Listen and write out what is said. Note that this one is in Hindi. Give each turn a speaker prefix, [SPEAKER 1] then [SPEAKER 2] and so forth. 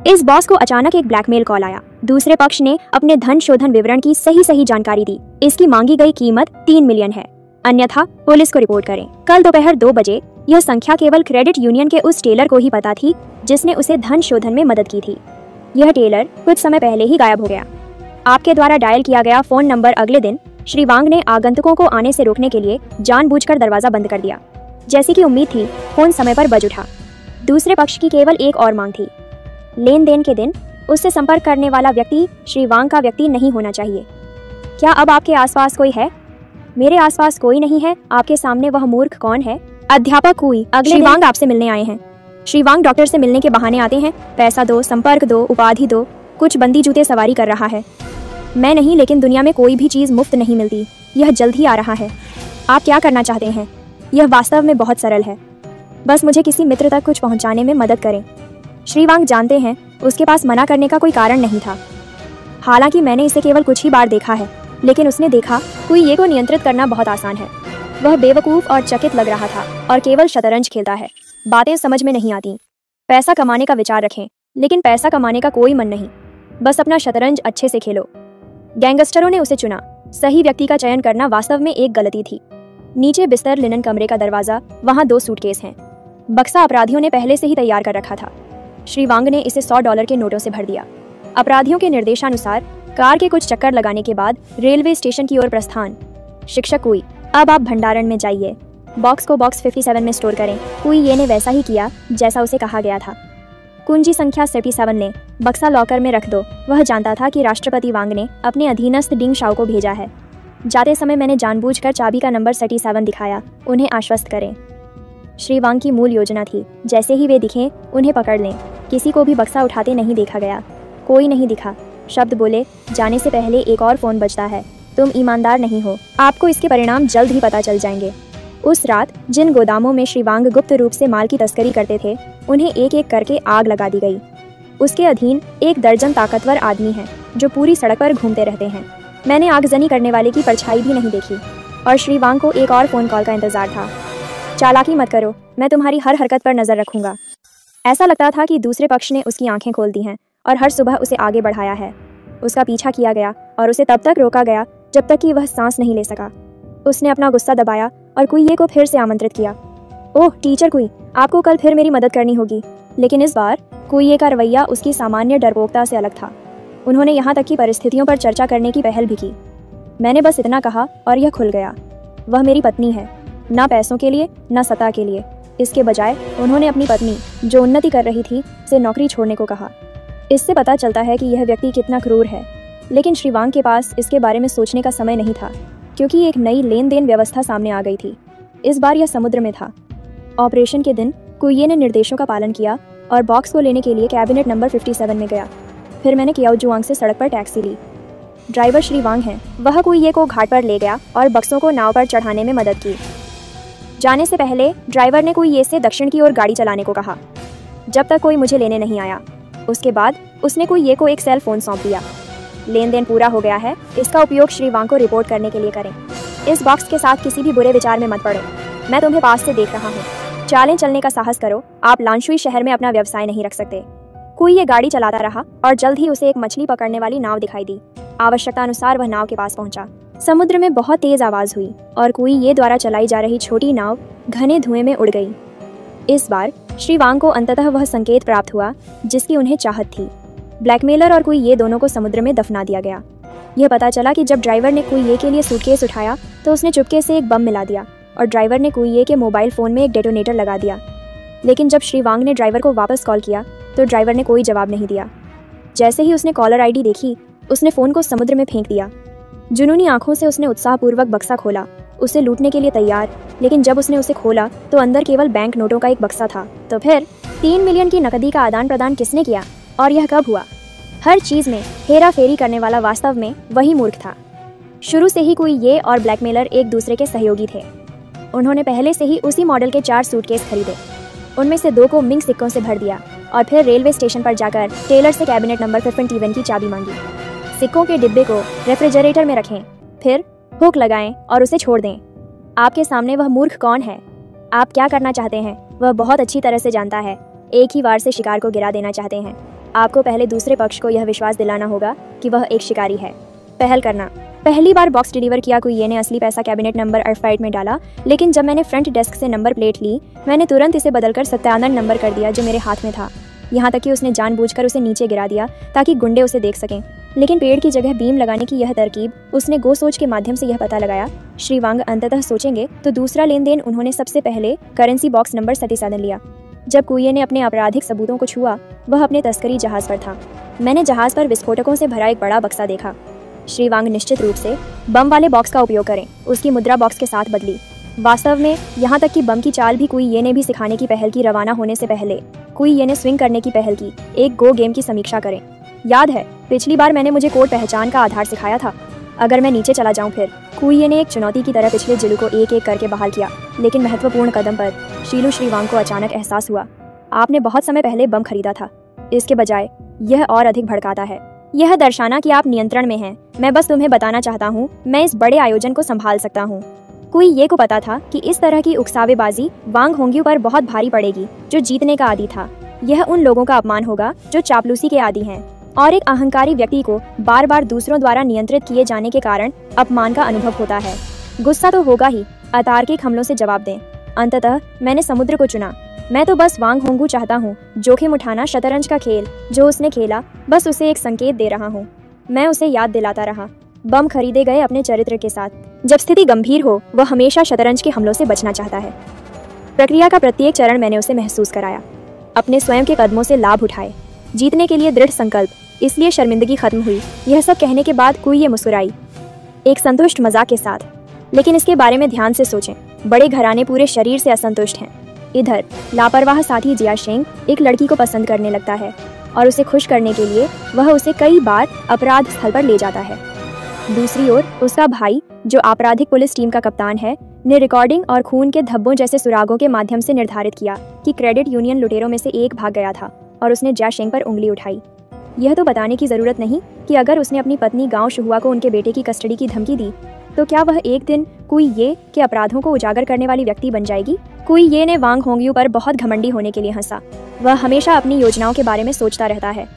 [SPEAKER 1] इस बॉस को अचानक एक ब्लैकमेल कॉल आया। दूसरे पक्ष ने अपने धन शोधन विवरण की सही जानकारी दी। इसकी मांगी गई कीमत 3 मिलियन है, अन्यथा पुलिस को रिपोर्ट करें। कल दोपहर 2 बजे यह संख्या केवल क्रेडिट यूनियन के उस टेलर को ही पता थी जिसने उसे धन शोधन में मदद की थी। यह टेलर कुछ समय पहले ही गायब हो गया। आपके द्वारा डायल किया गया फोन नंबर अगले दिन श्री वांग ने आगंतुकों को आने से रोकने के लिए जानबूझकर दरवाजा बंद कर दिया। जैसी कि उम्मीद थी, फोन समय पर बज उठा। दूसरे पक्ष की केवल एक और मांग थी, लेन देन के दिन उससे संपर्क करने वाला व्यक्ति श्री वांग का व्यक्ति नहीं होना चाहिए। क्या अब आपके आसपास कोई है? मेरे आसपास कोई नहीं है। आपके सामने वह मूर्ख कौन है? अध्यापक कुई। श्री वांग आपसे मिलने आए हैं। श्री वांग डॉक्टर से मिलने के बहाने आते हैं। पैसा दो, संपर्क दो, उपाधि दो, कुछ बंदी जूते सवारी कर रहा है। मैं नहीं, लेकिन दुनिया में कोई भी चीज़ मुफ्त नहीं मिलती। यह जल्द ही आ रहा है। आप क्या करना चाहते हैं? यह वास्तव में बहुत सरल है। बस मुझे किसी मित्र तक कुछ पहुंचाने में मदद करें। श्री वांग जानते हैं उसके पास मना करने का कोई कारण नहीं था। हालांकि मैंने इसे केवल कुछ ही बार देखा है, लेकिन उसने देखा कुई को नियंत्रित करना बहुत आसान है। वह बेवकूफ़ और चकित लग रहा था और केवल शतरंज खेलता है। बातें समझ में नहीं आती। पैसा कमाने का विचार रखें, लेकिन पैसा कमाने का कोई मन नहीं। बस अपना शतरंज अच्छे से खेलो। गैंगस्टरों ने उसे चुना। सही व्यक्ति का चयन करना वास्तव में एक गलती थी। नीचे बिस्तर, लिनन कमरे का दरवाजा, वहाँ 2 सूटकेस हैं। बक्सा अपराधियों ने पहले से ही तैयार कर रखा था। श्री वांग ने इसे $100 के नोटों से भर दिया। अपराधियों के निर्देशानुसार कार के कुछ चक्कर लगाने के बाद रेलवे स्टेशन की ओर प्रस्थान। शिक्षक कुई, अब आप भंडारण में जाइए। बॉक्स को बॉक्स 57 में स्टोर करें। कुई ने वैसा ही किया जैसा उसे कहा गया था। कुंजी संख्या 37 ने बक्सा लॉकर में रख दो। वह जानता था कि राष्ट्रपति वांग ने अपने अधीनस्थ डिंग शाओ को भेजा है। जाते समय मैंने जानबूझकर चाबी का नंबर 37 दिखाया। उन्हें आश्वस्त करें। श्री वांग की मूल योजना थी, जैसे ही वे दिखें उन्हें पकड़ लें। किसी को भी बक्सा उठाते नहीं देखा गया। कोई नहीं दिखा। शब्द बोले जाने से पहले एक और फोन बजता है। तुम ईमानदार नहीं हो। आपको इसके परिणाम जल्द ही पता चल जाएंगे। उस रात जिन गोदामों में श्री वांग गुप्त रूप से माल की तस्करी करते थे, उन्हें एक एक करके आग लगा दी गई। उसके अधीन 1 दर्जन ताकतवर आदमी हैं जो पूरी सड़क पर घूमते रहते हैं। मैंने आगजनी करने वाले की परछाई भी नहीं देखी और श्री वांग को एक और फोन कॉल का इंतजार था। चालाकी मत करो, मैं तुम्हारी हर हरकत पर नजर रखूंगा। ऐसा लगता था कि दूसरे पक्ष ने उसकी आंखें खोल दी हैं और हर सुबह उसे आगे बढ़ाया है। उसका पीछा किया गया और उसे तब तक रोका गया जब तक कि वह सांस नहीं ले सका। उसने अपना गुस्सा दबाया और कुई को फिर से आमंत्रित किया। ओह टीचर कुई, आपको कल फिर मेरी मदद करनी होगी। लेकिन इस बार कुई का रवैया उसकी सामान्य डरपोकता से अलग था। उन्होंने यहाँ तक कि परिस्थितियों पर चर्चा करने की पहल भी की। मैंने बस इतना कहा और यह खुल गया। वह मेरी पत्नी है, ना पैसों के लिए ना सत्ता के लिए। इसके बजाय उन्होंने अपनी पत्नी, जो उन्नति कर रही थी, से नौकरी छोड़ने को कहा। इससे पता चलता है कि यह व्यक्ति कितना क्रूर है। लेकिन श्री वांग के पास इसके बारे में सोचने का समय नहीं था, क्योंकि एक नई लेन देन व्यवस्था सामने आ गई थी। इस बार यह समुद्र में था। ऑपरेशन के दिन कुई ने निर्देशों का पालन किया और बॉक्स को लेने के लिए कैबिनेट नंबर 57 में गया। फिर मैंने कियाओजुआंग से सड़क पर टैक्सी ली। ड्राइवर श्री वांग है। वह कुई को घाट पर ले गया और बक्सों को नाव पर चढ़ाने में मदद की। जाने से पहले ड्राइवर ने कुई से दक्षिण की ओर गाड़ी चलाने को कहा, जब तक कोई मुझे लेने नहीं आया। उसके बाद उसने कुई को एक सेल फोन सौंप दिया। लेन देन पूरा हो गया है। इसका उपयोग श्री वांग को रिपोर्ट करने के लिए करें। इस बॉक्स के साथ किसी भी बुरे विचार में मत पड़ो। मैं तुम्हें पास से देख रहा हूँ। चालें चलने का साहस करो। आप लांशुई शहर में अपना व्यवसाय नहीं रख सकते। कुई गाड़ी चलाता रहा और जल्द ही उसे एक मछली पकड़ने वाली नाव दिखाई दी। आवश्यकता अनुसार वह नाव के पास पहुंचा। समुद्र में बहुत तेज आवाज हुई और कुई द्वारा चलाई जा रही छोटी नाव घने धुएं में उड़ गई। इस बार श्री वांग को अंततः वह संकेत प्राप्त हुआ जिसकी उन्हें चाहत थी। ब्लैकमेलर और कुई दोनों को समुद्र में दफना दिया गया। यह पता चला कि जब ड्राइवर ने कुई के लिए सूटकेस उठाया तो उसने चुपके से एक बम मिला दिया और ड्राइवर ने कुई के मोबाइल फोन में एक डेटोनेटर लगा दिया। लेकिन जब श्री वांग ने ड्राइवर को वापस कॉल किया तो ड्राइवर ने कोई जवाब नहीं दिया। जैसे ही उसने कॉलर आईडी देखी, उसने फोन को समुद्र में फेंक दिया। जुनूनी आंखों से उसने उत्साहपूर्वक बक्सा खोला, उसे लूटने के लिए तैयार। लेकिन जब उसने उसे खोला तो अंदर केवल बैंक नोटों का एक बक्सा था। तो फिर 3 मिलियन की नकदी का आदान प्रदान किसने किया और यह कब हुआ? हर चीज में हेरा फेरी करने वाला वास्तव में वही मूर्ख था। शुरू से ही कुई और ब्लैकमेलर एक दूसरे के सहयोगी थे। उन्होंने पहले से ही उसी मॉडल के 4 सूटकेस खरीदे। उनमें से 2 को मिंग सिक्कों से भर दिया और फिर रेलवे स्टेशन पर जाकर टेलर से कैबिनेट नंबर 57 की चाबी मांगी। सिक्कों के डिब्बे को रेफ्रिजरेटर में रखें, फिर हुक लगाएं और उसे छोड़ दें। आपके सामने वह मूर्ख कौन है? आप क्या करना चाहते हैं वह बहुत अच्छी तरह से जानता है। एक ही वार से शिकार को गिरा देना चाहते हैं। आपको पहले दूसरे पक्ष को यह विश्वास दिलाना होगा कि वह एक शिकारी है। पहल करना। पहली बार बॉक्स डिलीवर किया कुइये ने असली पैसा कैबिनेट नंबर 8 में डाला, लेकिन जब मैंने फ्रंट डेस्क से नंबर प्लेट ली, मैंने तुरंत इसे बदलकर 97 नंबर कर दिया जो मेरे हाथ में था। यहाँ तक कि उसने जानबूझकर उसे नीचे गिरा दिया ताकि गुंडे उसे देख सकें। लेकिन पेड़ की जगह बीम लगाने की यह तरकीब, उसने गो सोच के माध्यम से यह पता लगाया। श्री वांग अंततः सोचेंगे तो दूसरा लेन देन उन्होंने सबसे पहले करेंसी बॉक्स नंबर 37 लिया। जब कुइये ने अपने आपराधिक सबूतों को छुआ, वह अपने तस्करी जहाज पर था। मैंने जहाज पर विस्फोटकों से भरा एक बड़ा बक्सा देखा। श्री वांग निश्चित रूप से बम वाले बॉक्स का उपयोग करें, उसकी मुद्रा बॉक्स के साथ बदली। वास्तव में यहाँ तक कि बम की चाल भी कुइये ने भी सिखाने की पहल की। रवाना होने से पहले कुइये ने स्विंग करने की पहल की। एक गो गेम की समीक्षा करें। याद है पिछली बार मैंने मुझे कोड पहचान का आधार सिखाया था। अगर मैं नीचे चला जाऊं फिर। कुइये ने एक चुनौती की तरह पिछले जिलू को एक एक करके बहाल किया, लेकिन महत्वपूर्ण कदम पर शीलू श्री वांग को अचानक एहसास हुआ, आपने बहुत समय पहले बम खरीदा था। इसके बजाय यह और अधिक भड़काता है। यह दर्शाना कि आप नियंत्रण में हैं। मैं बस तुम्हें बताना चाहता हूँ, मैं इस बड़े आयोजन को संभाल सकता हूँ। कुइये को पता था कि इस तरह की उकसावेबाजी वांग होंग्यू पर बहुत भारी पड़ेगी, जो जीतने का आदी था। यह उन लोगों का अपमान होगा जो चापलूसी के आदी हैं, और एक अहंकारी व्यक्ति को बार बार दूसरों द्वारा नियंत्रित किए जाने के कारण अपमान का अनुभव होता है। गुस्सा तो होगा ही। अतार्किक हमलों से जवाब दें। अंततः मैंने समुद्र को चुना। मैं तो बस वांग होंगू चाहता हूँ। जोखिम उठाना शतरंज का खेल जो उसने खेला, बस उसे एक संकेत दे रहा हूँ। मैं उसे याद दिलाता रहा। बम खरीदे गए अपने चरित्र के साथ। जब स्थिति गंभीर हो, वह हमेशा शतरंज के हमलों से बचना चाहता है। प्रक्रिया का प्रत्येक चरण मैंने उसे महसूस कराया। अपने स्वयं के कदमों से लाभ उठाए, जीतने के लिए दृढ़ संकल्प, इसलिए शर्मिंदगी खत्म हुई। यह सब कहने के बाद कुइये मुस्कुराई, एक संतुष्ट मजाक के साथ। लेकिन इसके बारे में ध्यान से सोचें। बड़े घराने पूरे शरीर से असंतुष्ट हैं। इधर लापरवाह साथी जिया शेंग एक लड़की को पसंद करने लगता है और उसे खुश करने के लिए वह उसे कई बार अपराध स्थल पर ले जाता है। दूसरी ओर उसका भाई, जो आपराधिक पुलिस टीम का कप्तान है, ने रिकॉर्डिंग और खून के धब्बों जैसे सुरागों के माध्यम से निर्धारित किया कि क्रेडिट यूनियन लुटेरों में से एक भाग गया था और उसने जिया शेंग पर उंगली उठाई। यह तो बताने की जरूरत नहीं कि अगर उसने अपनी पत्नी गांव शुहुआ को उनके बेटे की कस्टडी की धमकी दी, तो क्या वह एक दिन कुइये के अपराधों को उजागर करने वाली व्यक्ति बन जाएगी। कुइये ने वांग होंग्यू पर बहुत घमंडी होने के लिए हंसा। वह हमेशा अपनी योजनाओं के बारे में सोचता रहता है।